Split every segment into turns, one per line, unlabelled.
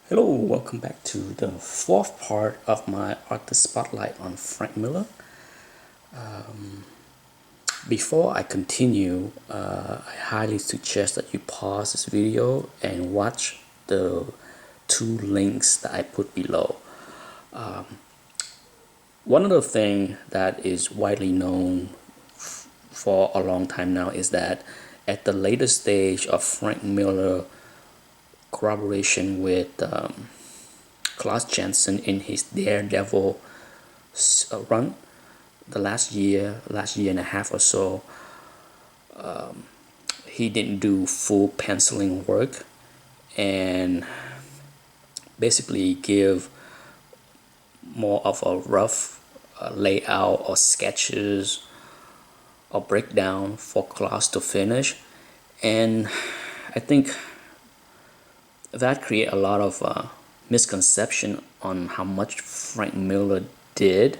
Hello, welcome back to the fourth part of my artist spotlight on Frank Miller. Before I continue, I highly suggest that you pause this video and watch the two links that I put below. One of the things that is widely known for a long time now is that at the later stage of Frank Miller collaboration with Klaus Janson in his Daredevil run, the last year and a half or so, he didn't do full penciling work and basically give more of a rough layout or sketches or breakdown for Klaus to finish. And I think that create a lot of misconception on how much Frank Miller did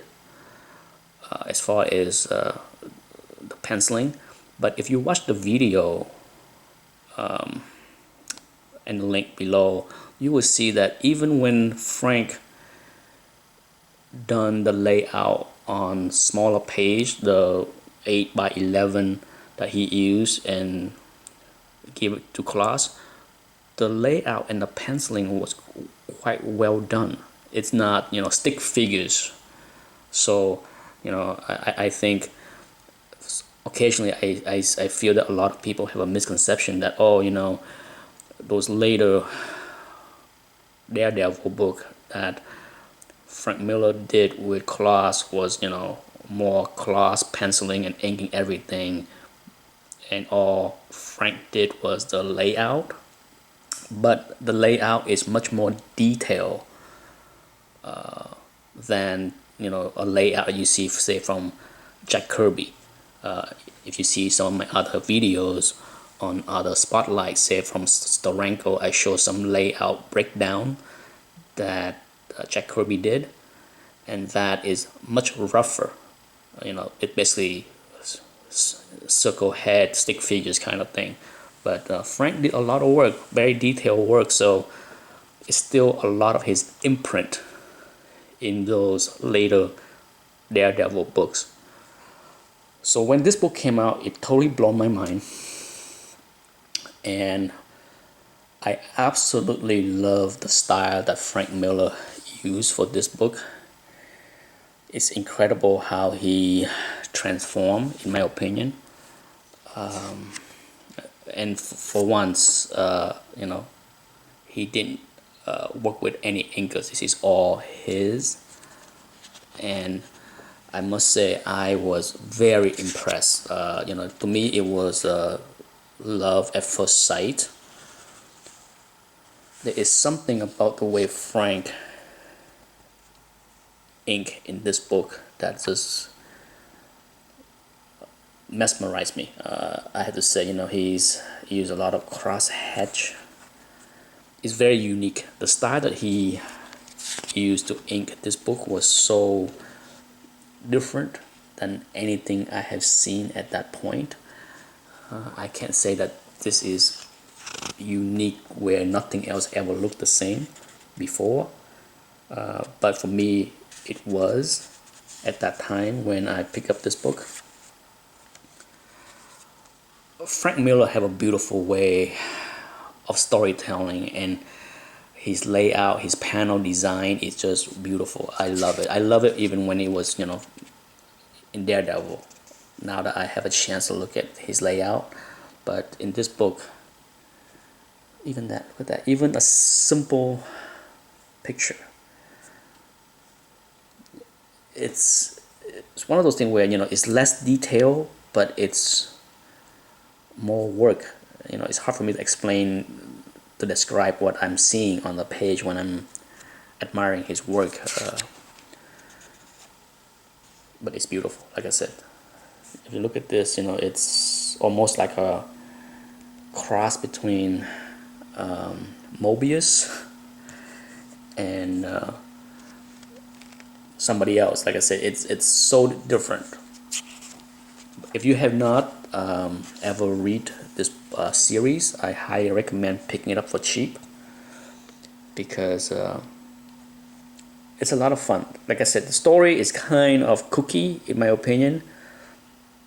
as far as the penciling. But if you watch the video and the link below, you will see that even when Frank done the layout on smaller page, the 8 by 11 that he used and gave it to Klaus, the layout and the penciling was quite well done. It's not, stick figures. So, I think occasionally I feel that a lot of people have a misconception that, those later Daredevil book that Frank Miller did with Klaus was, more Klaus penciling and inking everything, and all Frank did was the layout. But the layout is much more detailed than a layout you see, say, from Jack Kirby. If you see some of my other videos on other spotlights, say from Steranko, I show some layout breakdown that Jack Kirby did, and that is much rougher. It basically circle head, stick figures kind of thing. But Frank did a lot of work, very detailed work, so it's still a lot of his imprint in those later Daredevil books. So when this book came out, it totally blew my mind, and I absolutely love the style that Frank Miller used for this book. It's incredible how he transformed, in my opinion. And for once, he didn't work with any inkers. This is all his, and I must say I was very impressed. To me it was love at first sight. There is something about the way Frank ink in this book that just mesmerized me. I have to say, he's used a lot of cross hatch. It's very unique. The style that he used to ink this book was so different than anything I have seen at that point. I can't say that this is unique where nothing else ever looked the same before, but for me it was at that time when I picked up this book. Frank Miller have a beautiful way of storytelling, and his layout, his panel design is just beautiful. I love it. I love it even when it was, in Daredevil. Now that I have a chance to look at his layout, but in this book, even that, with that, even a simple picture, it's one of those things where it's less detail, but it's more work. It's hard for me to explain, to describe what I'm seeing on the page when I'm admiring his work, but it's beautiful. Like I said, if you look at this, it's almost like a cross between Mobius and somebody else. Like I said, it's so different. If you have not ever read this series, I highly recommend picking it up for cheap. because it's a lot of fun. Like I said, the story is kind of kooky in my opinion,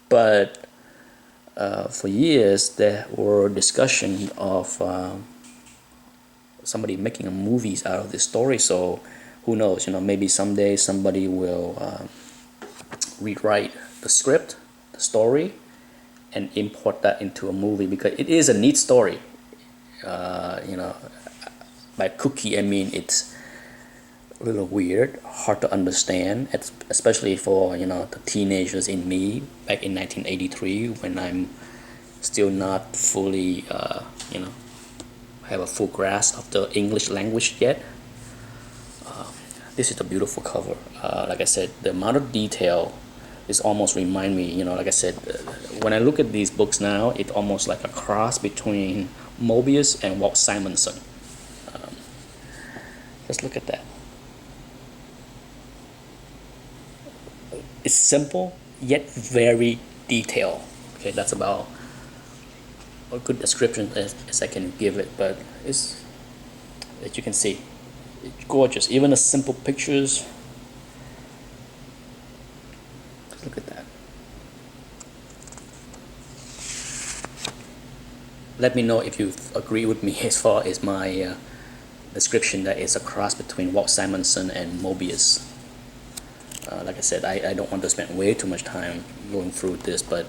but for years there were discussion of somebody making a movies out of this story. So who knows? Maybe someday somebody will rewrite the script, the story, and import that into a movie, because it is a neat story. By kooky I mean it's a little weird, hard to understand, especially for the teenagers in me back in 1983, when I'm still not fully have a full grasp of the English language yet. This is a beautiful cover. Like I said, the amount of detail is almost remind me, like I said, when I look at these books now, it's almost like a cross between Mobius and Walt Simonson. Let's look at that. It's simple yet very detailed. Okay, that's about a good description as I can give it, but it's, as you can see, it's gorgeous. Even the simple pictures. Just look at that. Let me know if you agree with me as far as my description that is a cross between Walt Simonson and Mobius. Like I said, I don't want to spend way too much time going through this, but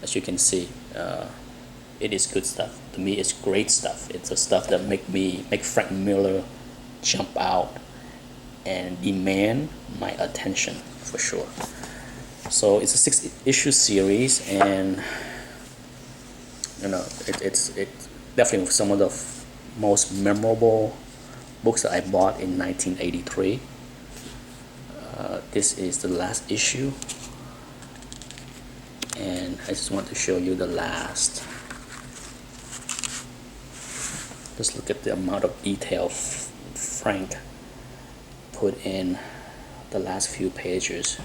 as you can see, it is good stuff. To me, it's great stuff. It's the stuff that make Frank Miller jump out and demand my attention for sure. So it's a 6-issue series, and it's definitely some of the most memorable books that I bought in 1983. This is the last issue, and I just want to show you the last. Just look at the amount of detail Frank put in the last few pages.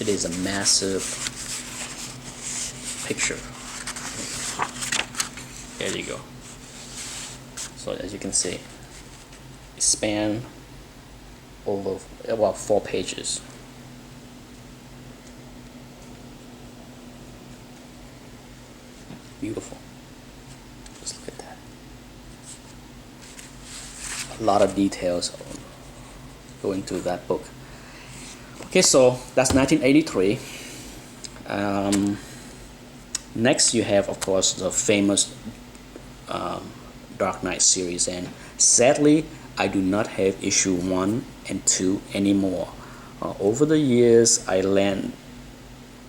It is a massive picture. There you go. So as you can see, it spans over about 4 pages. Beautiful. Just look at that. A lot of details go into that book. Okay, so that's 1983. Next, you have, of course, the famous Dark Knight series, and sadly, I do not have issue 1 and 2 anymore. Over the years, I lent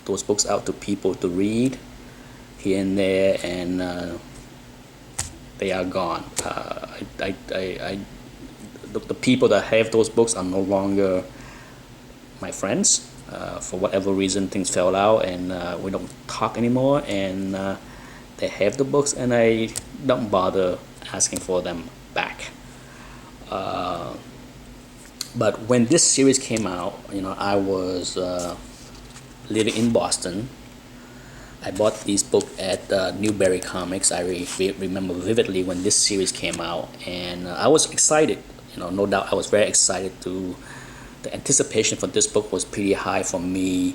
those books out to people to read here and there, and they are gone. The people that have those books are no longer my friends. For whatever reason, things fell out, and we don't talk anymore, and they have the books, and I don't bother asking for them back. But when this series came out, I was living in Boston. I bought this book at Newberry Comics. I remember vividly when this series came out, and I was excited. No doubt I was very excited to. The anticipation for this book was pretty high for me,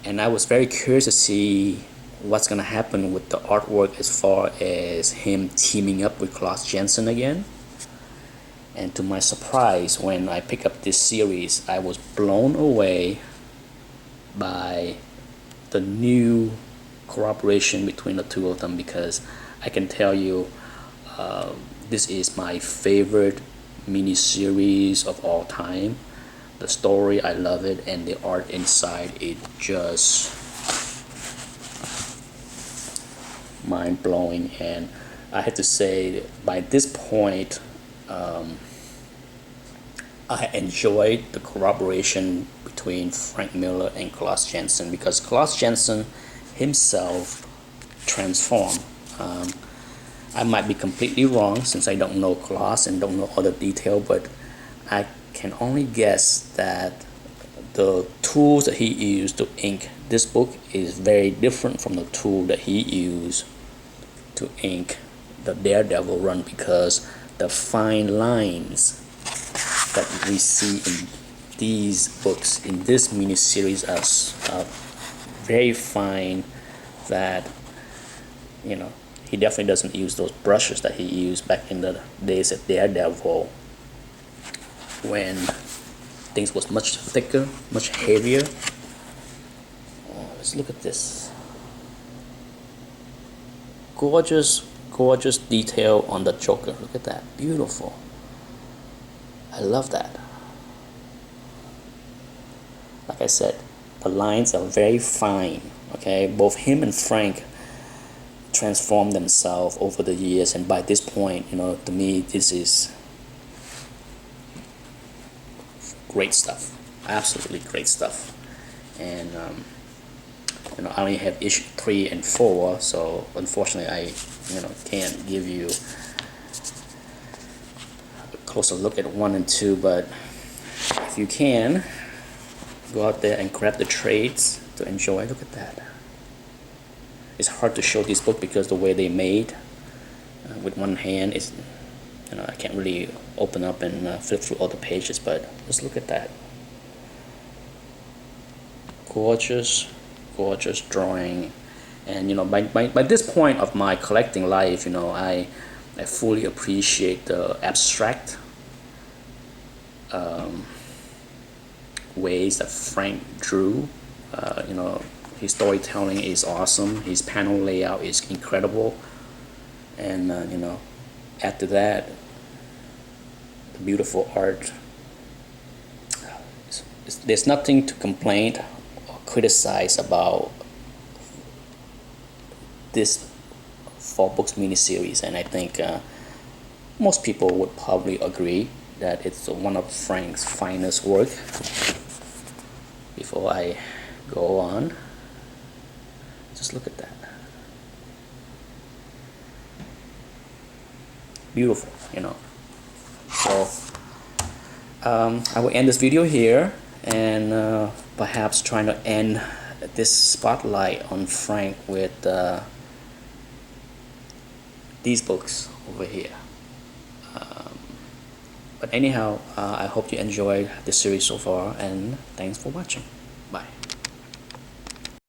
and I was very curious to see what's going to happen with the artwork as far as him teaming up with Klaus Janson again. And to my surprise, when I picked up this series, I was blown away by the new cooperation between the two of them, because I can tell you this is my favorite mini-series of all time. The story, I love it, and the art inside, it just mind-blowing. And I have to say, by this point, I enjoyed the collaboration between Frank Miller and Klaus Janson, because Klaus Janson himself transformed. I might be completely wrong since I don't know Klaus and don't know all the detail, but I can only guess that the tools that he used to ink this book is very different from the tool that he used to ink the Daredevil run, because the fine lines that we see in these books, in this miniseries, are very fine, that he definitely doesn't use those brushes that he used back in the days of Daredevil, when things was much thicker, much heavier. Oh, let's look at this. Gorgeous, gorgeous detail on the Joker. Look at that. Beautiful. I love that. Like I said, the lines are very fine. Okay, both him and Frank transformed themselves over the years, and by this point, to me, this is great stuff. Absolutely great stuff. And I only have issue 3 and 4, so unfortunately I can't give you a closer look at 1 and 2, but if you can, go out there and grab the trades to enjoy. Look at that. It's hard to show this book because the way they made with one hand is, I can't really open up and flip through all the pages, but just look at that. Gorgeous, gorgeous drawing. And by this point of my collecting life, I fully appreciate the abstract ways that Frank drew. His storytelling is awesome. His panel layout is incredible. And after that, the beautiful art. There's nothing to complain or criticize about this 4 books miniseries, and I think most people would probably agree that it's one of Frank's finest work. Before I go on, just look at that. Beautiful, So I will end this video here, and perhaps trying to end this spotlight on Frank with these books over here. But anyhow, I hope you enjoyed the series so far, and thanks for watching. Bye.